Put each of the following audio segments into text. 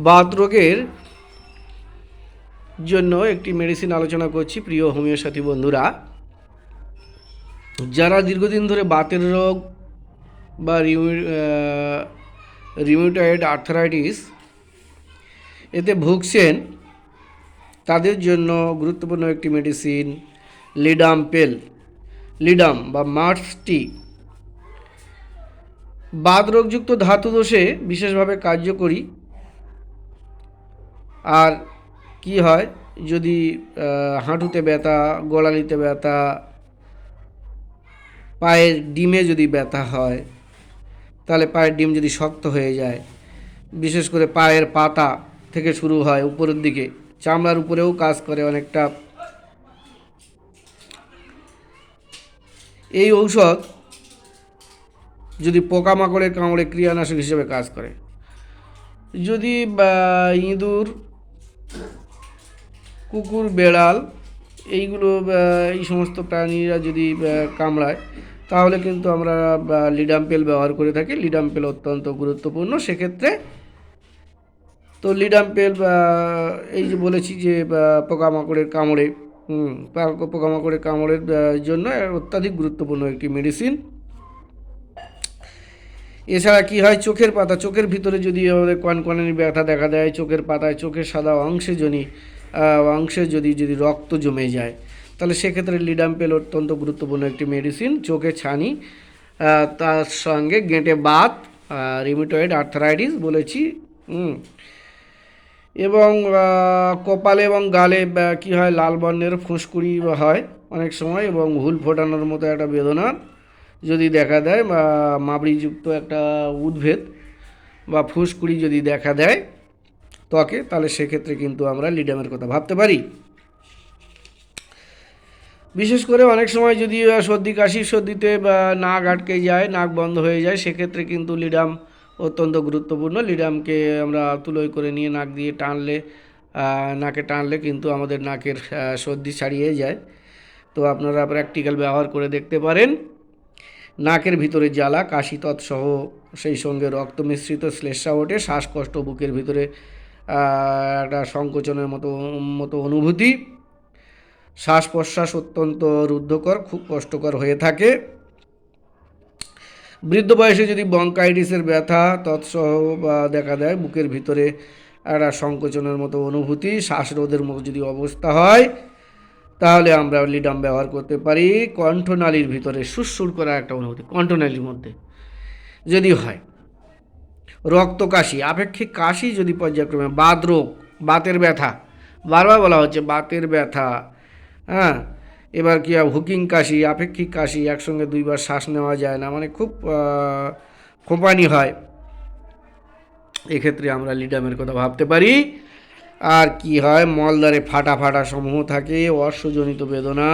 বাতরোগের জন্য একটি মেডিসিন আলোচনা করছি প্রিয় হোমিও সাথী বন্ধুরা। যারা দীর্ঘদিন ধরে বাতের রোগ বা রিউমেটয়েড আর্থারাইটিস এতে ভুগছেন, তাদের জন্য গুরুত্বপূর্ণ একটি মেডিসিন লিডামপেল। লিডাম বা মার্সটি বাতরোগযুক্ত ধাতু দোষে বিশেষভাবে কার্যকরী। আর কি হয়, যদি হাঁটুতে ব্যথা, গোড়ালিতে ব্যথা, পায়ের ডিমে যদি ব্যথা হয়, তাহলে পায়ের ডিম যদি শক্ত হয়ে যায়, বিশেষ করে পায়ের পাতা থেকে শুরু হয় উপরের দিকে, চামড়ার উপরেও কাজ করে অনেকটা। এই ঔষধ যদি পোকামাকড়ের কামড়ে ক্রিয়ানাশক হিসেবে কাজ করে, যদি ইঁদুর, কুকুর, বেড়াল এইগুলো এই সমস্ত প্রাণীরা যদি কামড়ায়, তাহলে কিন্তু আমরা লিডামপেল ব্যবহার করে থাকি। লিডামপেল অত্যন্ত গুরুত্বপূর্ণ সেক্ষেত্রে। তো লিডামপেল এই যে বলেছি যে পোকামাকড়ের কামড়ে পোকামাকড়ের কামড়ের জন্য অত্যাধিক গুরুত্বপূর্ণ একটি মেডিসিন। এছাড়া কি হয়, চোখের পাতা, চোখের ভিতরে যদি আমাদের কনকনানি ব্যথা দেখা দেয়, চোখের পাতায়, চোখের সাদা অংশে যদি রক্ত জমে যায়, তাহলে সেক্ষেত্রে লিডামপেল অত্যন্ত গুরুত্বপূর্ণ একটি মেডিসিন। চোখে ছানি, তার সঙ্গে গেঁটে বাত, রিউমেটয়েড আর্থারাইটিস বলেছি। এবং কপালে এবং গালে কি হয়, লাল বর্ণের ফুঁসকুড়ি হয় অনেক সময়, এবং হুল ফোটানোর মতো একটা বেদনা যদি দেখা দেয়, বা মাবড়িযুক্ত একটা উদ্ভিদ বা ফুঁসকুড়ি যদি দেখা দেয় ত্বকে, তাহলে সেক্ষেত্রে কিন্তু আমরা লিডামের কথা ভাবতে পারি। বিশেষ করে অনেক সময় যদি সর্দিতে বা নাক আটকে যায়, নাক বন্ধ হয়ে যায়, সেক্ষেত্রে কিন্তু লিডাম অত্যন্ত গুরুত্বপূর্ণ। লিডামকে আমরা তুলোয় করে নিয়ে নাক দিয়ে নাকে টানলে কিন্তু আমাদের নাকের সর্দি ছাড়িয়ে যায়। তো আপনারা প্র্যাকটিক্যাল ব্যবহার করে দেখতে পারেন। নাকের ভিতরে জ্বালা, কাশি তৎসহ, সেই সঙ্গে রক্ত মিশ্রিত শ্লেষ্মা ওঠে, শ্বাসকষ্ট, বুকের ভিতরে একটা সংকোচনের মতো অনুভূতি, শ্বাস প্রশ্বাস অত্যন্ত রুদ্ধকর, খুব কষ্টকর হয়ে থাকে। বৃদ্ধ বয়সে যদি ব্রঙ্কাইটিসের ব্যথা তৎসহ দেখা দেয়, বুকের ভিতরে একটা সংকোচনের মতো অনুভূতি, শ্বাসরোধের মতো যদি অবস্থা হয়, তাহলে আমরা লিডাম ব্যবহার করতে পারি। কণ্ঠনালীর ভিতরে সুরসুর করা একটা অনুভূতি কণ্ঠনালীর মধ্যে যদি হয়, রক্ত কাশি, আপেক্ষিক কাশি যদি পর্যায়ক্রমে, বাতরোগ, বাতের ব্যথা, বারবার বলা হচ্ছে বাতের ব্যথা, হ্যাঁ। এবার কি হয়, হুকিং কাশি, আপেক্ষিক কাশি, একসঙ্গে দুইবার শ্বাস নেওয়া যায় না, মানে খুব ফোঁপানি হয়, এক্ষেত্রে আমরা লিডামের কথা ভাবতে পারি। আর কি হয়, মলদ্বারে ফাটা ফাটা সমূহ থাকে, অর্শজনিত বেদনা।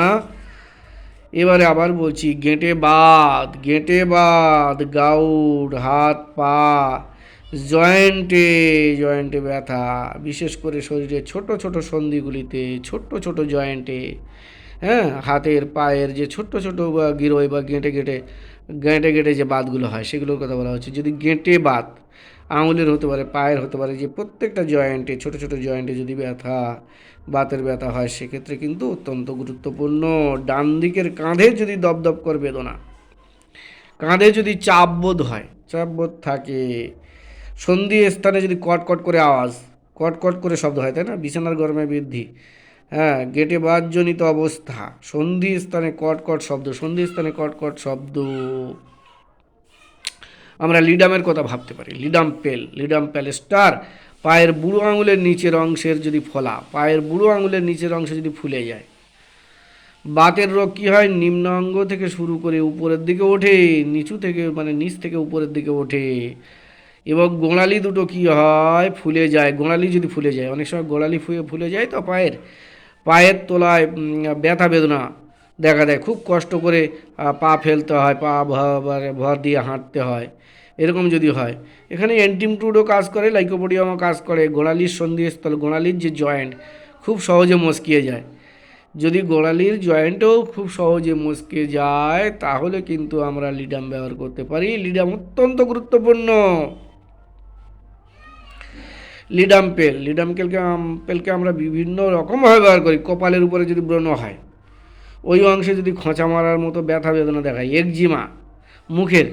এবারে আবার বলছি, গেঁটে বাত, গাউট, হাত পা, জয়েন্টে ব্যথা, বিশেষ করে শরীরের ছোট ছোট সন্ধিগুলিতে, ছোট ছোট জয়েন্টে, হ্যাঁ, হাতের পায়ের যে ছোট ছোট গিরোয় বা গেঁটে যে বাতগুলো হয়, সেগুলোর কথা বলা হচ্ছে। যদি গেঁটে বাত আঙুলের হতে পারে, পায়ের হতে পারে, যে প্রত্যেকটা জয়েন্টে, ছোট ছোট জয়েন্টে যদি বাতের ব্যথা হয়, সেক্ষেত্রে কিন্তু অত্যন্ত গুরুত্বপূর্ণ। ডান দিকের কাঁধে যদি দপদপ করে বেদনা, কাঁধে যদি চাপবোধ থাকে, সন্ধি স্থানে যদি কটকট করে আওয়াজ, কটকট করে শব্দ হয়, তাই না, বিছানার গরমে বৃদ্ধি, হ্যাঁ, গেঁটে বাতজনিত অবস্থা, সন্ধি স্থানে কটকট শব্দ, আমরা লিডামের কথা ভাবতে পারি। লিডামপেল স্টার। পায়ের বুড়ো আঙুলের নিচের অংশের যদি পায়ের বুড়ো আঙুলের নিচের অংশে যদি ফুলে যায়, বাতের রোগ কি হয়, নিম্ন অঙ্গ থেকে শুরু করে উপরের দিকে ওঠে, নিচ থেকে উপরের দিকে ওঠে, এবং গোড়ালি দুটো কি হয়, ফুলে যায়। গোড়ালি যদি ফুলে যায়, অনেক সময় গোড়ালি ফুলে যায়, তো পায়ের তলায় ব্যথা বেদনা দেখা দেয়, খুব কষ্ট করে পা ফেলতে হয়, পা ভর দিয়ে হাঁটতে হয়, এরকম যদি হয়, এখানে অ্যান্টিমটুডও কাজ করে, লাইকোপোডিয়ামও কাজ করে। গোড়ালির সন্ধিস্থল, গোড়ালির যে জয়েন্ট খুব সহজে মচকিয়ে যায়, যদি গোড়ালির জয়েন্টও খুব সহজে মচকে যায়, তাহলে কিন্তু আমরা লিডাম ব্যবহার করতে পারি। লিডাম অত্যন্ত গুরুত্বপূর্ণ। পেলকে আমরা বিভিন্ন রকমভাবে ব্যবহার করি। কপালের উপরে যদি ব্রণ হয়, ওই অংশে যদি খোঁচা মারার মতো ব্যথা বেদনা দেখায়, একজিমা মুখের,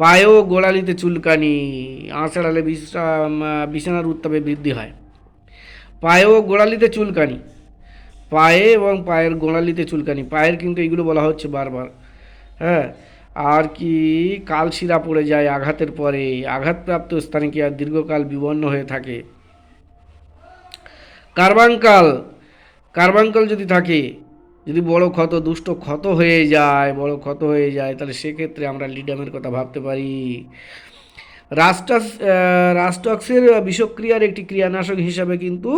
পায়েও গোড়ালিতে চুলকানি, আঁচড়ালে বিছানার উত্তাপে বৃদ্ধি হয়, পায়েও গোড়ালিতে চুলকানি, পায়ে এবং পায়ের গোড়ালিতে চুলকানি, পায়ের কিন্তু এইগুলো বলা হচ্ছে বারবার। হ্যাঁ, আর কি কালশিরা পড়ে যায় আঘাতের পরে, আঘাতপ্রাপ্ত স্থানে কি আর দীর্ঘকাল বিবর্ণ হয়ে থাকে। কার্বাঙ্কাল, কার্বাঙ্কাল যদি থাকে, যদি বড় ক্ষত, দুষ্ট ক্ষত হয়ে যায়, বড় ক্ষত হয়ে যায়, তাহলে সেক্ষেত্রে আমরা লিডামের কথা ভাবতে পারি। রাস্টক্সের বিষক্রিয়ার একটি ক্রিয়ানাশক হিসাবে কিন্তু